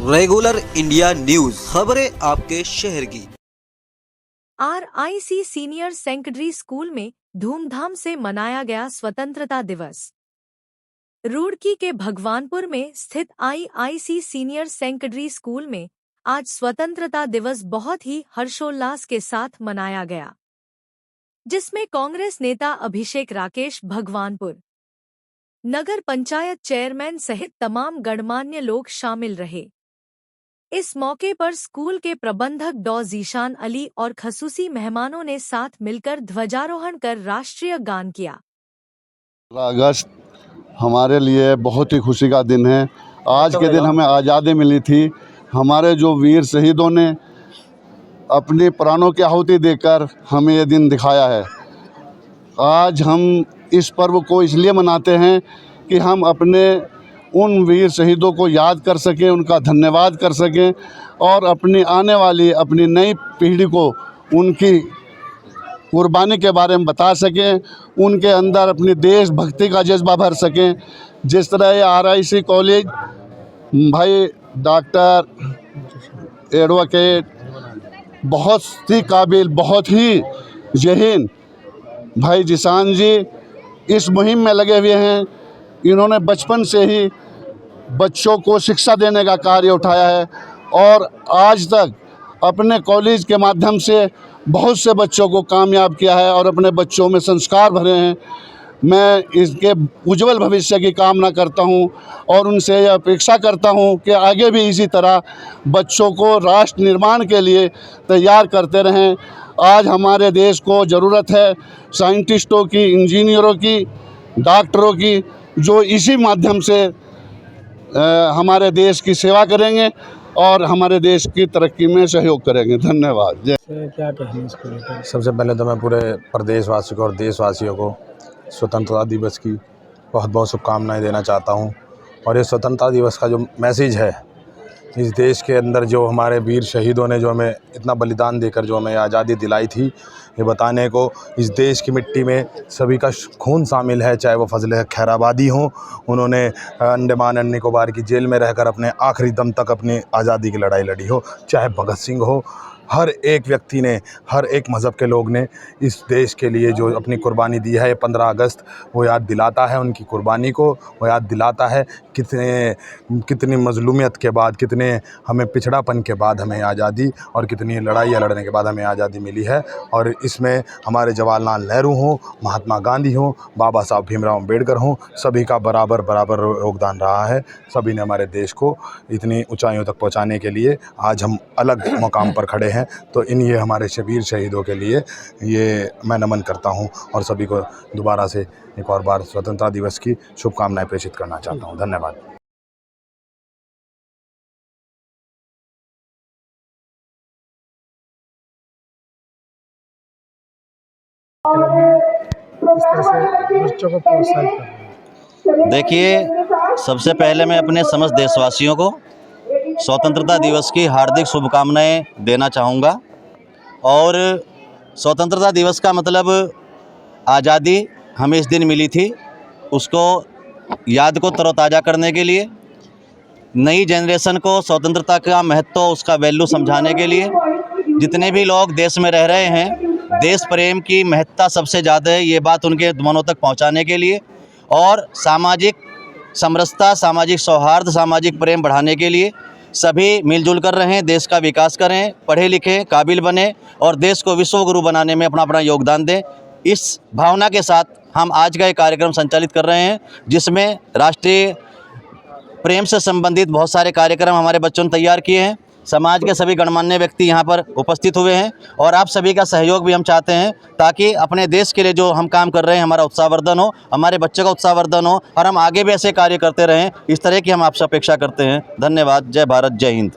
Regular India news, खबरें आपके शहर की। RIC सीनियर सेकेंडरी स्कूल में धूमधाम से मनाया गया स्वतंत्रता दिवस। रुड़की के भगवानपुर में स्थित IIC सीनियर सेकेंडरी स्कूल में आज स्वतंत्रता दिवस बहुत ही हर्षोल्लास के साथ मनाया गया, जिसमें कांग्रेस नेता अभिषेक राकेश भगवानपुर नगर पंचायत चेयरमैन सहित तमाम गणमान्य लोग शामिल रहे। इस मौके पर स्कूल के प्रबंधक डॉ जीशान अली और खसूसी मेहमानों ने साथ मिलकर ध्वजारोहण कर राष्ट्रीय गान किया। 15 अगस्त हमारे लिए बहुत ही खुशी का दिन है। आज के दिन हमें आज़ादी मिली थी। हमारे जो वीर शहीदों ने अपने प्राणों की आहुति देकर हमें ये दिन दिखाया है। आज हम इस पर्व को इसलिए मनाते हैं कि हम अपने उन वीर शहीदों को याद कर सकें, उनका धन्यवाद कर सकें और अपनी आने वाली अपनी नई पीढ़ी को उनकी कुर्बानी के बारे में बता सकें, उनके अंदर अपनी देशभक्ति का जज्बा भर सकें। जिस तरह ये RIC कॉलेज भाई डॉक्टर एडवोकेट बहुत ही काबिल, बहुत ही ज़हीन भाई जीशान जी इस मुहिम में लगे हुए हैं। इन्होंने बचपन से ही बच्चों को शिक्षा देने का कार्य उठाया है और आज तक अपने कॉलेज के माध्यम से बहुत से बच्चों को कामयाब किया है और अपने बच्चों में संस्कार भरे हैं। मैं इसके उज्जवल भविष्य की कामना करता हूं और उनसे यह अपेक्षा करता हूं कि आगे भी इसी तरह बच्चों को राष्ट्र निर्माण के लिए तैयार करते रहें। आज हमारे देश को ज़रूरत है साइंटिस्टों की, इंजीनियरों की, डॉक्टरों की, जो इसी माध्यम से हमारे देश की सेवा करेंगे और हमारे देश की तरक्की में सहयोग करेंगे। धन्यवाद। क्या कहना इसको लेकर? सबसे पहले तो मैं पूरे प्रदेशवासियों को और देशवासियों को स्वतंत्रता दिवस की बहुत बहुत शुभकामनाएं देना चाहता हूं। और ये स्वतंत्रता दिवस का जो मैसेज है, इस देश के अंदर जो हमारे वीर शहीदों ने जो हमें इतना बलिदान देकर जो हमें आज़ादी दिलाई थी, ये बताने को इस देश की मिट्टी में सभी का खून शामिल है। चाहे वो फजल खैराबादी हों, उन्होंने अंडमान एंड निकोबार की जेल में रहकर अपने आखिरी दम तक अपनी आज़ादी की लड़ाई लड़ी हो, चाहे भगत सिंह हो, हर एक व्यक्ति ने, हर एक मज़हब के लोग ने इस देश के लिए जो अपनी कुर्बानी दी है। 15 अगस्त वो याद दिलाता है उनकी कुर्बानी को, वो याद दिलाता है कितनी मजलूमियत के बाद, कितने हमें पिछड़ापन के बाद हमें आज़ादी और कितनी लड़ाइयाँ लड़ने के बाद हमें आज़ादी मिली है। और इसमें हमारे जवाहरलाल नेहरू हों, महात्मा गांधी हों, बाबा साहब भीमराव अम्बेडकर हों, सभी का बराबर योगदान रहा है। सभी ने हमारे देश को इतनी ऊंचाइयों तक पहुंचाने के लिए आज हम अलग मुकाम पर खड़े हैं। तो ये हमारे वीर शहीदों के लिए ये मैं नमन करता हूं और सभी को दोबारा से एक और बार स्वतंत्रता दिवस की शुभकामनाएं प्रेषित करना चाहता हूं। धन्यवाद। इस तरह से बच्चों को प्रोत्साहित करना। देखिए, सबसे पहले मैं अपने समस्त देशवासियों को स्वतंत्रता दिवस की हार्दिक शुभकामनाएं देना चाहूँगा। और स्वतंत्रता दिवस का मतलब आज़ादी हमें इस दिन मिली थी, उसको याद को तरोताज़ा करने के लिए, नई जनरेशन को स्वतंत्रता का महत्व, उसका वैल्यू समझाने के लिए, जितने भी लोग देश में रह रहे हैं देश प्रेम की महत्ता सबसे ज़्यादा है, ये बात उनके मनों तक पहुंचाने के लिए और सामाजिक समरसता, सामाजिक सौहार्द, सामाजिक प्रेम बढ़ाने के लिए सभी मिलजुल कर रहें, देश का विकास करें, पढ़े लिखें, काबिल बने और देश को विश्व गुरु बनाने में अपना अपना योगदान दें। इस भावना के साथ हम आज का ये कार्यक्रम संचालित कर रहे हैं, जिसमें राष्ट्रीय प्रेम से संबंधित बहुत सारे कार्यक्रम हमारे बच्चों ने तैयार किए हैं। समाज के सभी गणमान्य व्यक्ति यहाँ पर उपस्थित हुए हैं और आप सभी का सहयोग भी हम चाहते हैं, ताकि अपने देश के लिए जो हम काम कर रहे हैं हमारा उत्साहवर्धन हो, हमारे बच्चों का उत्साहवर्धन हो और हम आगे भी ऐसे कार्य करते रहें। इस तरह की हम आपसे अपेक्षा करते हैं। धन्यवाद। जय भारत, जय हिंद।